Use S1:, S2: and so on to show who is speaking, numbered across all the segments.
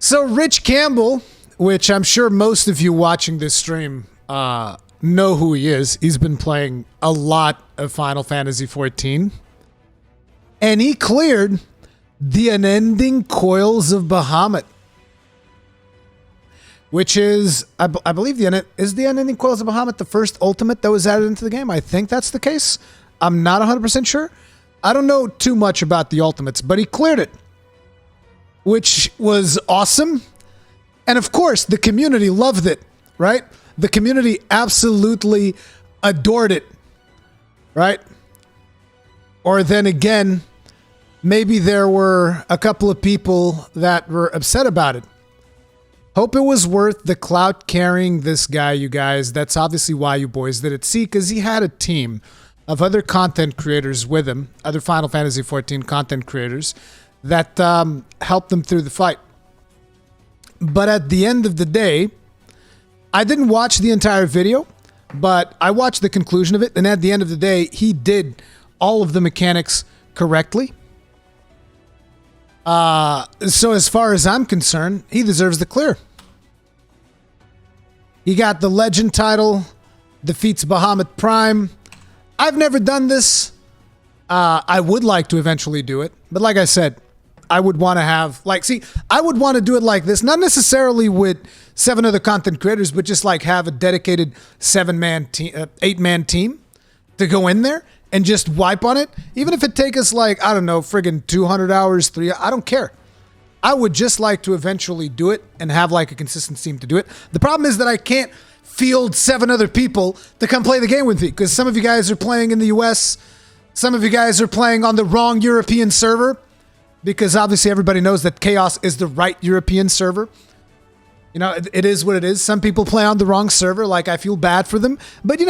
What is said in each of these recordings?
S1: So Rich Campbell, which I'm sure most of you watching this stream know who he is. He's been playing a lot of Final Fantasy XIV. And he cleared the Unending Coils of Bahamut. Which is, I believe, is the Unending Coils of Bahamut the first ultimate that was added into the game? I think that's the case. I'm not 100% sure. I don't know too much about the ultimates, but he cleared it. Which was awesome. And of course, the community loved it, right? The community absolutely adored it, right? Or then again, maybe there were a couple of people that were upset about it. Hope it was worth the clout carrying this guy, you guys. That's obviously why you boys did it. See, because he had a team of other content creators with him, other Final Fantasy XIV content creators, that helped them through the fight. But at the end of the day, I didn't watch the entire video, but I watched the conclusion of it, and at the end of the day, he did all of the mechanics correctly. So as far as I'm concerned, he deserves the clear. He got the legend title, defeats Bahamut Prime. I've never done this. I would like to eventually do it, but like I said, I would want to have, I would want to do it like this, not necessarily with 7 other content creators, but just like have a dedicated 7-man team, 8-man team to go in there and just wipe on it. Even if it take us I don't know, friggin' 200 hours, I don't care. I would just like to eventually do it and have a consistent team to do it. The problem is that I can't field 7 other people to come play the game with me, because some of you guys are playing in the US, some of you guys are playing on the wrong European server, because obviously everybody knows that Chaos is the right European server. You know, it is what it is. Some people play on the wrong server, I feel bad for them. But,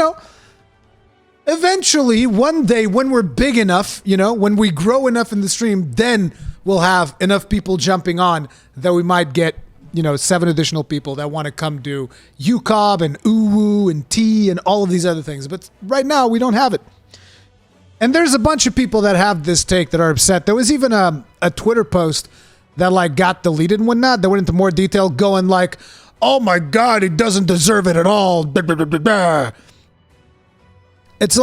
S1: eventually, one day when we're big enough, when we grow enough in the stream, then we'll have enough people jumping on that we might get, 7 additional people that want to come do UCoB and Uwu and T and all of these other things. But right now, we don't have it. And there's a bunch of people that have this take that are upset. There was even a Twitter post that got deleted and whatnot that went into more detail, going oh my God, he doesn't deserve it at all. It's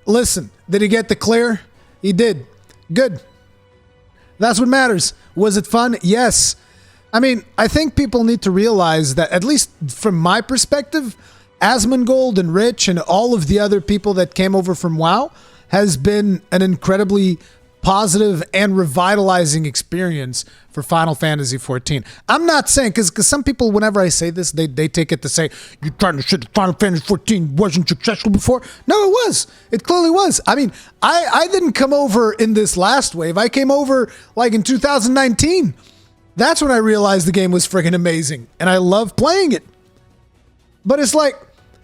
S1: listen, did he get the clear? He did. Good. That's what matters. Was it fun? Yes. I mean, I think people need to realize that, at least from my perspective, Asmongold and Rich and all of the other people that came over from WoW has been an incredibly positive and revitalizing experience for Final Fantasy XIV. I'm not saying, because some people, whenever I say this, they take it to say, you're trying to shit that Final Fantasy XIV wasn't successful before. No, it was. It clearly was. I mean, I didn't come over in this last wave. I came over in 2019. That's when I realized the game was friggin' amazing, and I love playing it. But it's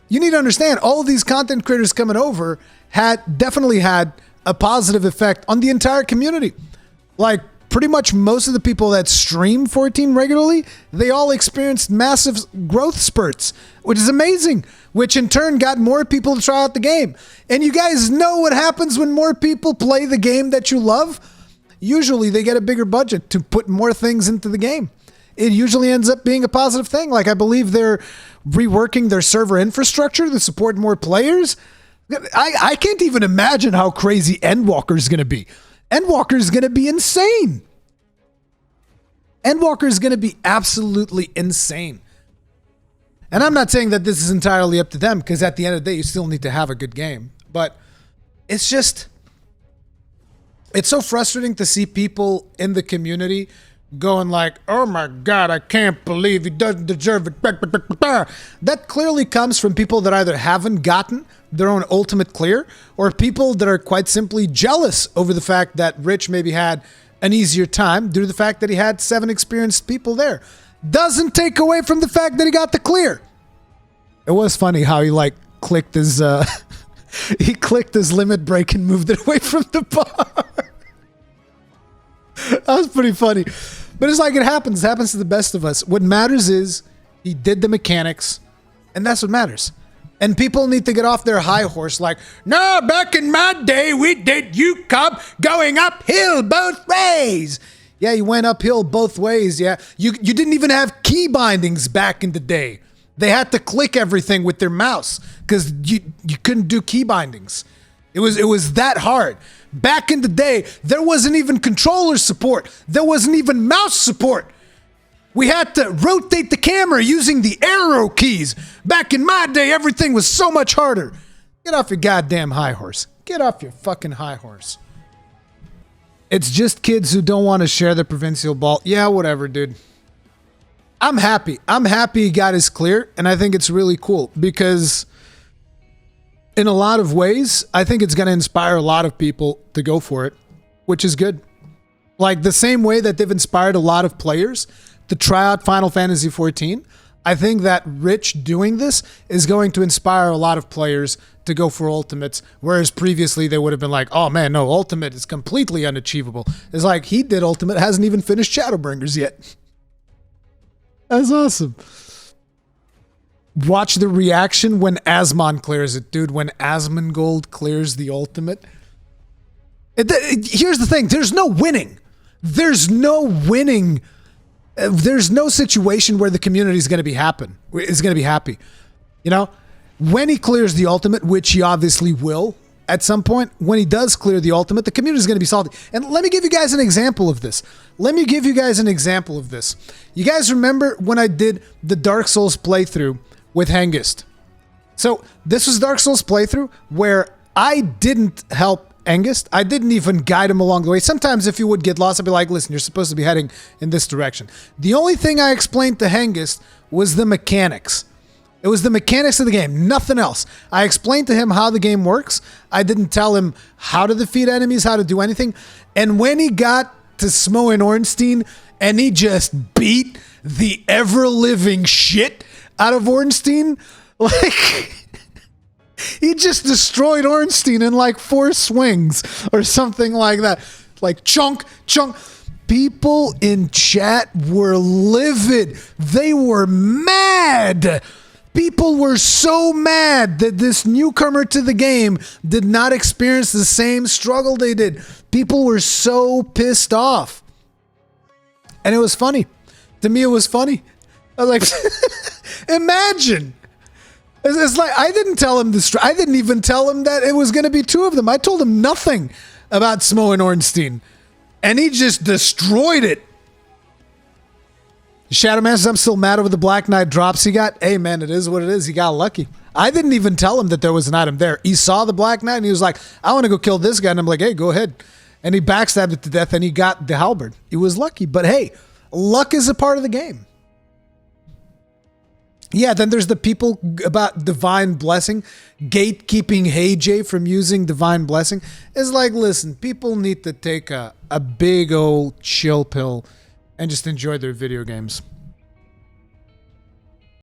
S1: you need to understand, all of these content creators coming over definitely had a positive effect on the entire community. Pretty much most of the people that stream 14 regularly, they all experienced massive growth spurts, which is amazing, which in turn got more people to try out the game. And you guys know what happens when more people play the game that you love? Usually they get a bigger budget to put more things into the game. It usually ends up being a positive thing. I believe they're reworking their server infrastructure to support more players. I can't even imagine how crazy Endwalker is going to be. Endwalker is going to be insane. Endwalker is going to be absolutely insane. And I'm not saying that this is entirely up to them, because at the end of the day, you still need to have a good game. But it's so frustrating to see people in the community going oh my God, I can't believe he doesn't deserve it. That clearly comes from people that either haven't gotten their own ultimate clear, or people that are quite simply jealous over the fact that Rich maybe had an easier time due to the fact that he had 7 experienced people there. Doesn't take away from the fact that he got the clear. It was funny how he clicked his he clicked his limit break and moved it away from the bar. That was pretty funny. But it's it happens. It happens to the best of us. What matters is he did the mechanics, and that's what matters. And people need to get off their high horse no, back in my day, we did UCoB going uphill both ways. Yeah, you went uphill both ways. Yeah, you didn't even have key bindings back in the day. They had to click everything with their mouse because you couldn't do key bindings. It was that hard. Back in the day, there wasn't even controller support. There wasn't even mouse support. We had to rotate the camera using the arrow keys. Back in my day, everything was so much harder. Get off your goddamn high horse. Get off your fucking high horse. It's just kids who don't want to share the provincial ball. Yeah, whatever, dude. I'm happy. I'm happy he got his clear, and I think it's really cool because in a lot of ways, I think it's going to inspire a lot of people to go for it, which is good. Like the same way that they've inspired a lot of players to try out Final Fantasy XIV, I think that Rich doing this is going to inspire a lot of players to go for Ultimates, whereas previously they would have been like, oh man, no, Ultimate is completely unachievable. It's like, he did Ultimate, hasn't even finished Shadowbringers yet. That's awesome. Watch the reaction when Asmon clears it, dude. When Asmongold clears the Ultimate. Here's the thing, there's no winning. There's no winning. There's no situation where the community is going to be happy. You know, when he clears the Ultimate, which he obviously will at some point, when he does clear the Ultimate, the community is going to be salty. And let me give you guys an example of this. You guys remember when I did the Dark Souls playthrough with Hengist? So this was Dark Souls playthrough where I didn't help Hengist. I didn't even guide him along the way. Sometimes if you would get lost, I'd be like, listen, you're supposed to be heading in this direction. The only thing I explained to Hengist was the mechanics. It was the mechanics of the game, nothing else. I explained to him how the game works. I didn't tell him how to defeat enemies, how to do anything. And when he got to Smo and Ornstein and he just beat the ever-living shit out of Ornstein, like... he just destroyed Ornstein in like 4 swings or something like that. Like chunk. People in chat were livid. They were mad. People were so mad that this newcomer to the game did not experience the same struggle they did. People were so pissed off. And it was funny. To me, it was funny. I was like, imagine. It's like, I didn't tell him this. I didn't even tell him that it was going to be 2 of them. I told him nothing about Smo and Ornstein. And he just destroyed it. Shadowman says, I'm still mad over the Black Knight drops he got. Hey, man, it is what it is. He got lucky. I didn't even tell him that there was an item there. He saw the Black Knight and he was like, I want to go kill this guy. And I'm like, hey, go ahead. And he backstabbed it to death and he got the halberd. He was lucky. But hey, luck is a part of the game. Yeah, then there's the people about Divine Blessing, gatekeeping HeyJ from using Divine Blessing. It's like, listen, people need to take a big old chill pill and just enjoy their video games.